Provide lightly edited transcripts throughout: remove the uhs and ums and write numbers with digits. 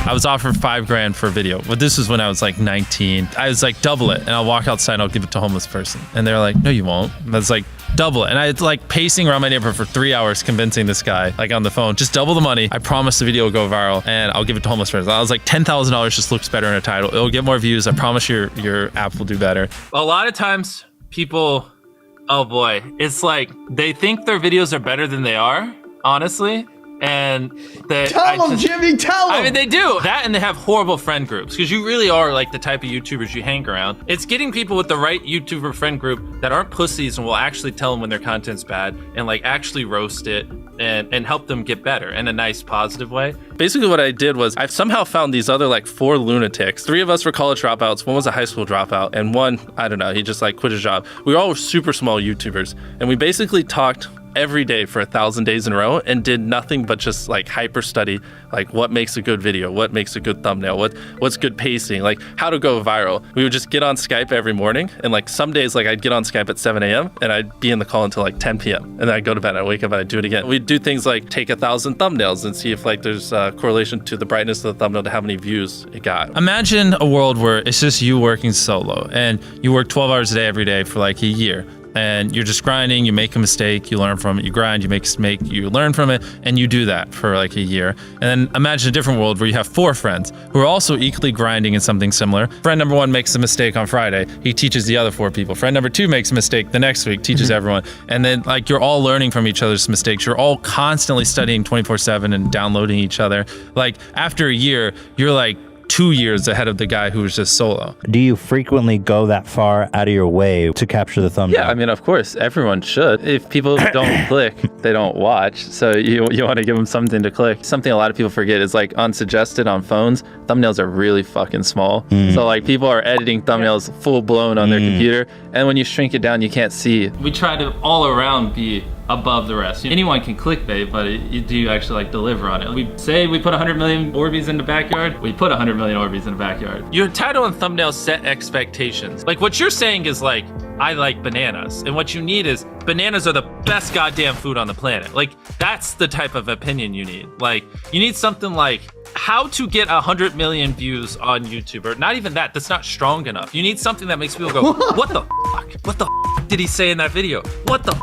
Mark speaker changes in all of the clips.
Speaker 1: I was offered 5 grand for a video, but this was when I was like 19. I was like, double it, and I'll walk outside and I'll give it to a homeless person. And they're like, no, you won't. And I was like, double it. And I was like pacing around my neighborhood for 3 hours convincing this guy, like on the phone, just double the money. I promise the video will go viral and I'll give it to homeless person. I was like, $10,000 just looks better in a title. It'll get more views. I promise your app will do better.
Speaker 2: A lot of times people, oh boy, it's like they think their videos are better than they are, honestly. And
Speaker 3: tell them, Jimmy, tell them.
Speaker 2: I mean, they do that, and they have horrible friend groups because you really are like the type of YouTubers you hang around. It's getting people with the right YouTuber friend group that aren't pussies and will actually tell them when their content's bad and like actually roast it and help them get better in a nice, positive way.
Speaker 1: Basically what I did was I've somehow found these other like 4 lunatics. 3 of us were college dropouts. 1 was a high school dropout, and 1, I don't know, he just like quit his job. We were all super small YouTubers, and we basically talked every day for 1,000 days in a row and did nothing but just like hyper study, like what makes a good video, what makes a good thumbnail, what's good pacing, like how to go viral. We would just get on Skype every morning, and like some days like I'd get on Skype at 7 a.m. and I'd be in the call until like 10 p.m. and then I'd go to bed, I'd wake up and I'd do it again. We'd do things like take 1,000 thumbnails and see if like there's a correlation to the brightness of the thumbnail to how many views it got.
Speaker 4: Imagine a world where it's just you working solo and you work 12 hours a day every day for like a year. And you're just grinding, you make a mistake, you learn from it, you grind, you make a mistake, you learn from it, and you do that for like a year. And then imagine a different world where you have 4 friends who are also equally grinding in something similar. Friend number 1 makes a mistake on Friday, he teaches the other 4 people. Friend number 2 makes a mistake the next week, teaches everyone. And then like you're all learning from each other's mistakes. You're all constantly studying 24/7 and downloading each other. Like after a year, you're like 2 years ahead of the guy who was just solo.
Speaker 5: Do you frequently go that far out of your way to capture the thumbnail?
Speaker 1: Yeah, I mean, of course, everyone should. If people don't click, they don't watch. So you want to give them something to click. Something a lot of people forget is like unsuggested on phones, thumbnails are really fucking small. So like people are editing thumbnails full blown on their computer, and when you shrink it down, you can't see.
Speaker 2: We try to all around be above the rest. Anyone can clickbait, but do you actually like deliver on it? We say we put 100 million Orbeez in the backyard, we put 100 million Orbeez in the backyard. Your title and thumbnail set expectations. Like what you're saying is like, I like bananas. And what you need is bananas are the best goddamn food on the planet. Like that's the type of opinion you need. Like you need something like how to get 100 million views on YouTube, or not even that, that's not strong enough. You need something that makes people go, what the fuck? What the fuck did he say in that video? What the fuck?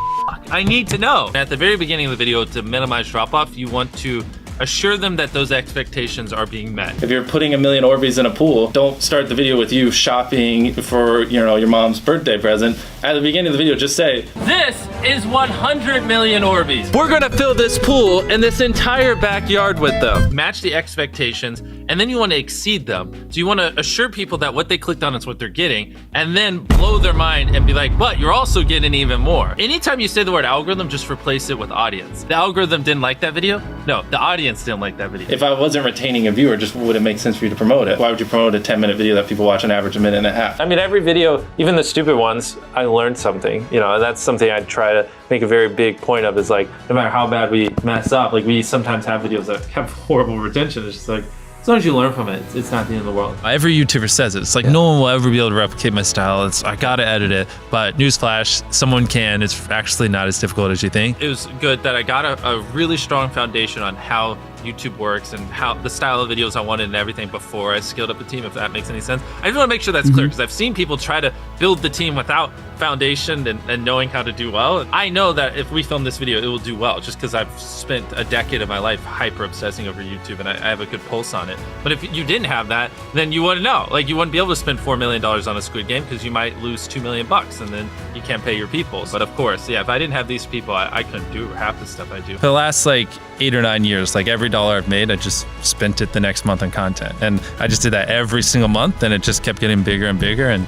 Speaker 2: I need to know. At the very beginning of the video, to minimize drop-off, you want to assure them that those expectations are being met.
Speaker 1: If you're putting 1 million Orbeez in a pool, don't start the video with you shopping for, you know, your mom's birthday present. At the beginning of the video, just say,
Speaker 2: this is 100 million Orbeez. We're gonna fill this pool and this entire backyard with them. Match the expectations, and then you want to exceed them. So you want to assure people that what they clicked on is what they're getting, and then blow their mind and be like, but you're also getting even more. Anytime you say the word algorithm, just replace it with audience. The algorithm didn't like that video? No, the audience didn't like that video.
Speaker 1: If I wasn't retaining a viewer, just would it make sense for you to promote it? Why would you promote a 10-minute video that people watch on average a minute and a half?
Speaker 6: I mean, every video, even the stupid ones, I learned something, you know, and that's something I try to make a very big point of, is like, no matter how bad we mess up, like we sometimes have videos that have horrible retention. It's just like, as long as you learn from it, it's not the end of the world.
Speaker 4: Every YouTuber says it. It's like, no one will ever be able to replicate my style. I gotta edit it. But newsflash, someone can. It's actually not as difficult as you think.
Speaker 2: It was good that I got a really strong foundation on how YouTube works and how the style of videos I wanted and everything before I scaled up the team, if that makes any sense. I just want to make sure that's clear, because I've seen people try to build the team without foundation and knowing how to do well. I know that if we film this video, it will do well, just because I've spent a decade of my life hyper obsessing over YouTube and I have a good pulse on it. But if you didn't have that, then you wouldn't know. Like you wouldn't be able to spend $4 million on a Squid Game, because you might lose $2 million and then you can't pay your people. But of course, yeah, if I didn't have these people, I couldn't do half the stuff I do.
Speaker 4: For the last like 8 or 9 years, like every dollar I've made, I just spent it the next month on content. And I just did that every single month, and it just kept getting bigger and bigger, and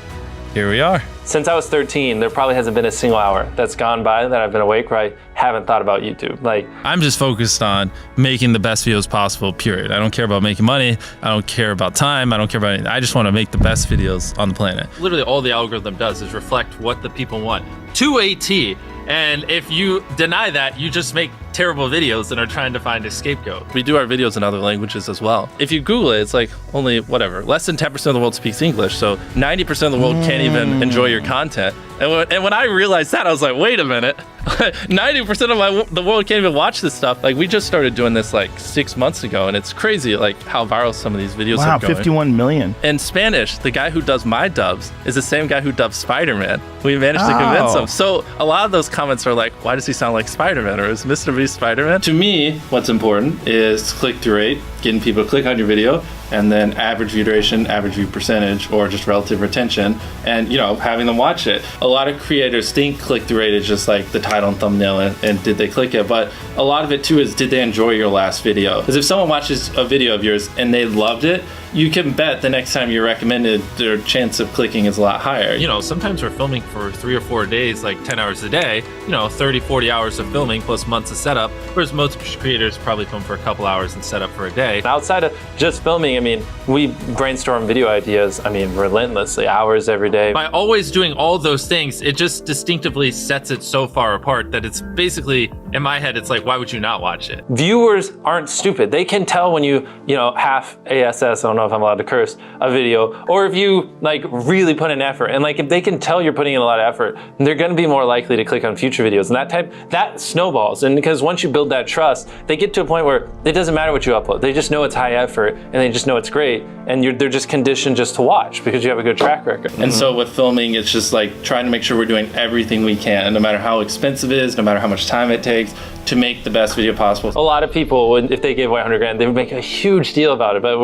Speaker 4: here we are.
Speaker 6: Since I was 13, there probably hasn't been a single hour that's gone by that I've been awake where I haven't thought about YouTube. Like,
Speaker 4: I'm just focused on making the best videos possible, period. I don't care about making money. I don't care about time. I don't care about anything. I just want to make the best videos on the planet.
Speaker 2: Literally all the algorithm does is reflect what the people want to a T. And if you deny that, you just make terrible videos and are trying to find a scapegoat.
Speaker 1: We do our videos in other languages as well. If you Google it, it's like only whatever, less than 10% of the world speaks English. So 90% of the world can't even enjoy your content. And when I realized that, I was like, wait a minute, 90% of the world can't even watch this stuff. Like, we just started doing this like 6 months ago, and it's crazy like how viral some of these videos
Speaker 3: Wow,
Speaker 1: are going.
Speaker 3: 51 million.
Speaker 1: In Spanish, the guy who does my dubs is the same guy who dubbed Spider-Man. We managed to convince him. So a lot of those comments are like, why does he sound like Spider-Man, or is MrBeast Spider-Man? To me, what's important is click-through rate, getting people to click on your video, and then average view duration, average view percentage, or just relative retention, and having them watch it. A lot of creators think click-through rate is just like the title and thumbnail and did they click it, but a lot of it too is, did they enjoy your last video? Because if someone watches a video of yours and they loved it, you can bet the next time you're recommended, their chance of clicking is a lot higher.
Speaker 2: Sometimes we're filming for 3 or 4 days, like 10 hours a day, 30, 40 hours of filming plus months of setup, whereas most creators probably film for a couple hours and set up for a day.
Speaker 6: Outside of just filming, we brainstorm video ideas, relentlessly, hours every day.
Speaker 2: By always doing all those things, it just distinctively sets it so far apart that it's basically, in my head, it's like, why would you not watch it?
Speaker 6: Viewers aren't stupid. They can tell when you half ASS, I don't know if I'm allowed to curse, a video, or if you really put in effort. And if they can tell you're putting in a lot of effort, they're gonna be more likely to click on future videos. And that snowballs. And because once you build that trust, they get to a point where it doesn't matter what you upload. They just know it's high effort and they just know it's great. And they're just conditioned just to watch because you have a good track record.
Speaker 1: And so with filming, it's just like trying to make sure we're doing everything we can, no matter how expensive it is, no matter how much time it takes, to make the best video possible.
Speaker 6: A lot of people, if they gave away 100 grand, they would make a huge deal about it. But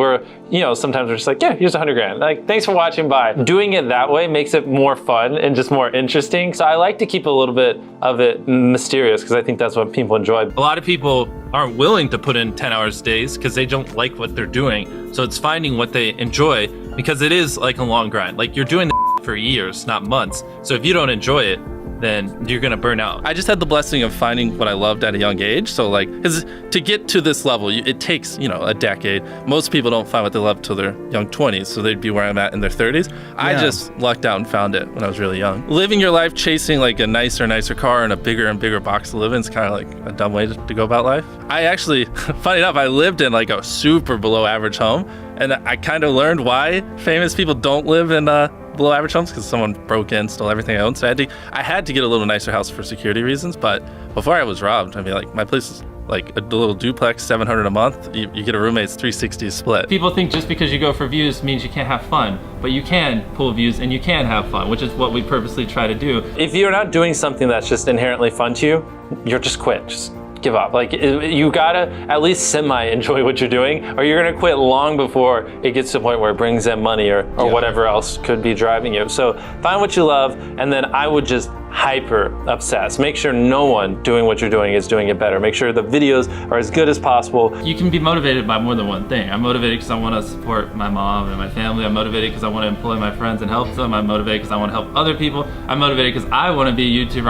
Speaker 6: sometimes we're just like, yeah, here's 100 grand. Thanks for watching, bye. Doing it that way makes it more fun and just more interesting. So I like to keep a little bit of it mysterious because I think that's what people enjoy.
Speaker 2: A lot of people aren't willing to put in 10 hours days because they don't like what they're doing. So it's finding what they enjoy, because it is like a long grind. You're doing the for years, not months. So if you don't enjoy it, then you're gonna burn out. I just had the blessing of finding what I loved at a young age. So because to get to this level, it takes, a decade. Most people don't find what they love till their young 20s, so they'd be where I'm at in their 30s. Yeah. I just lucked out and found it when I was really young. Living your life chasing a nicer car and a bigger and bigger box to live in is kind of a dumb way to go about life. I actually, funny enough, I lived in a super below average home, and I kind of learned why famous people don't live in below average homes, because someone broke in, stole everything I owned. So I had to get a little nicer house for security reasons. But before I was robbed, my place is a little duplex, $700 a month. You get a roommate's $360 split. People think just because you go for views means you can't have fun, but you can pull views and you can have fun, which is what we purposely try to do.
Speaker 6: If you're not doing something that's just inherently fun to you, you're just quit. Just give up. You gotta at least semi-enjoy what you're doing, or you're gonna quit long before it gets to the point where it brings in money or whatever else could be driving you. So find what you love, and then I would just hyper obsess. Make sure no one doing what you're doing is doing it better. Make sure the videos are as good as possible.
Speaker 2: You can be motivated by more than one thing. I'm motivated because I want to support my mom and my family. I'm motivated because I want to employ my friends and help them. I'm motivated because I want to help other people. I'm motivated because I want to be a YouTuber.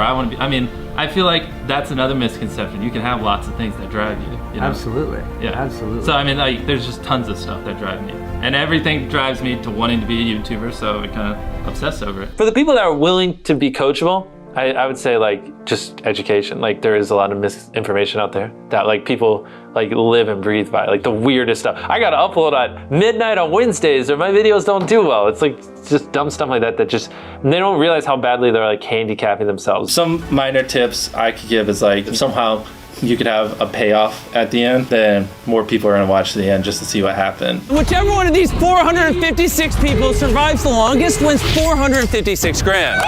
Speaker 2: I feel like that's another misconception. You can have lots of things that drive you.
Speaker 3: Absolutely.
Speaker 2: Yeah.
Speaker 3: Absolutely.
Speaker 2: So there's just tons of stuff that drive me. And everything drives me to wanting to be a YouTuber, so I kind of obsess over it.
Speaker 6: For the people that are willing to be coachable, I would say just education. There is a lot of misinformation out there that people live and breathe by, the weirdest stuff. I gotta upload at midnight on Wednesdays or my videos don't do well. It's just dumb stuff like that just, they don't realize how badly they're handicapping themselves.
Speaker 1: Some minor tips I could give is if somehow you could have a payoff at the end, then more people are gonna watch the end just to see what happened.
Speaker 7: Whichever one of these 456 people survives the longest wins 456 grand.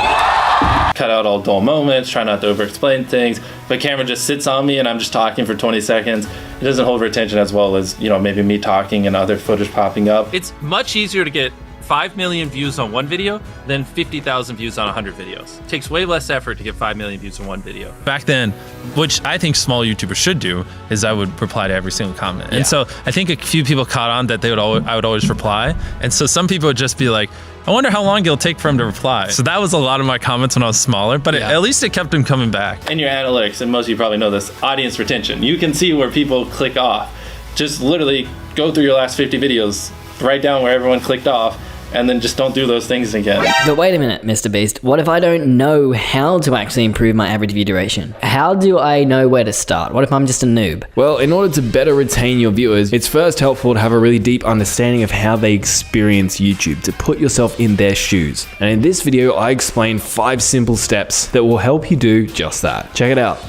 Speaker 1: Cut out all dull moments, try not to over-explain things. If a camera just sits on me and I'm just talking for 20 seconds, it doesn't hold retention as well as, maybe me talking and other footage popping up.
Speaker 2: It's much easier to get 5 million views on one video than 50,000 views on 100 videos. It takes way less effort to get 5 million views on one video.
Speaker 4: Back then, which I think small YouTubers should do, is I would reply to every single comment. And so I think a few people caught on that I would always reply. And so some people would just be like, I wonder how long it'll take for him to reply. So that was a lot of my comments when I was smaller, but at least it kept him coming back.
Speaker 1: And your analytics, and most of you probably know this, audience retention. You can see where people click off. Just literally go through your last 50 videos, write down where everyone clicked off, and then just don't do those things again.
Speaker 8: But wait a minute, Mr. Beast. What if I don't know how to actually improve my average view duration? How do I know where to start? What if I'm just a noob?
Speaker 9: Well, in order to better retain your viewers, it's first helpful to have a really deep understanding of how they experience YouTube, to put yourself in their shoes. And in this video, I explain 5 simple steps that will help you do just that. Check it out.